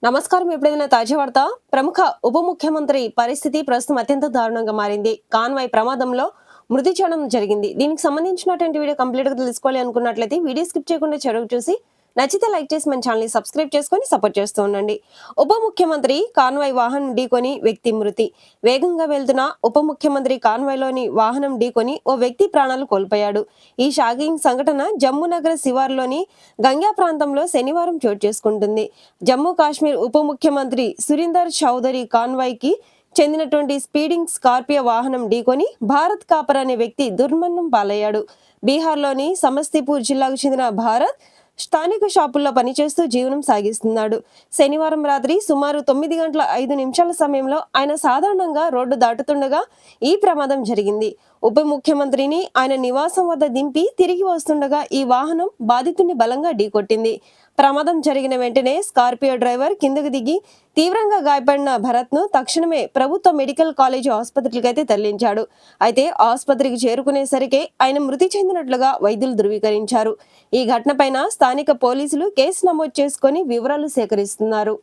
నమస్కారం. ఎప్పుడైనా తాజా వార్త. ప్రముఖ ఉప ముఖ్యమంత్రి పరిస్థితి ప్రస్తుతం అత్యంత దారుణంగా మారింది. కాన్వాయ్ ప్రమాదంలో మృతి చెందడం జరిగింది. దీనికి సంబంధించినటువంటి వీడియో కంప్లీట్ గా తెలుసుకోవాలి అనుకున్నట్లయితే వీడియో స్కిప్ చేయకుండా చెరువు చూసి నచ్చితే లైక్ చేసి మన ఛానల్ ని సబ్స్క్రైబ్ చేసుకొని సపోర్ట్ చేస్తూ ఉండండి. ఉప ముఖ్యమంత్రి కాన్వాయ్ వాహనం ఢీకొని వ్యక్తి మృతి. వేగంగా వెళ్తున్న ఉప ముఖ్యమంత్రి కాన్వాయ్లోని వాహనం ఢీకొని ఓ వ్యక్తి ప్రాణాలు కోల్పోయాడు. ఈ షాకింగ్ సంఘటన జమ్మూ నగర శివార్లోని గంగ్యా ప్రాంతంలో శనివారం చోటు చేసుకుంటుంది. జమ్మూ కాశ్మీర్ ఉప ముఖ్యమంత్రి సురీందర్ చౌదరి కాన్వాయ్ కి చెందినటువంటి స్పీడింగ్ స్కార్పియో వాహనం ఢీకొని భారత్ కాపర్ అనే వ్యక్తి దుర్మరణం పాలయ్యాడు. బీహార్లోని సమస్తీపూర్ జిల్లాకు చెందిన భారత్ స్థానిక షాపుల్లో పనిచేస్తూ జీవనం సాగిస్తున్నాడు. శనివారం రాత్రి సుమారు 9:05 సమయంలో ఆయన సాధారణంగా రోడ్డు దాటుతుండగా ఈ ప్రమాదం జరిగింది. ఉప ముఖ్యమంత్రిని ఆయన నివాసం వద్ద దింపి తిరిగి వస్తుండగా ఈ వాహనం బాధితుడిని బలంగా ఢీకొట్టింది. ప్రమాదం జరిగిన వెంటనే స్కార్పియో డ్రైవర్ కిందకు దిగి తీవ్రంగా గాయపడిన భరత్ ను తక్షణమే ప్రభుత్వ మెడికల్ కాలేజీ ఆసుపత్రికి అయితే తరలించాడు. అయితే ఆసుపత్రికి చేరుకునేసరికి ఆయన మృతి చెందినట్లుగా వైద్యులు ధృవీకరించారు. ఈ ఘటనపైన స్థానిక పోలీసులు కేసు నమోదు చేసుకొని వివరాలు సేకరిస్తున్నారు.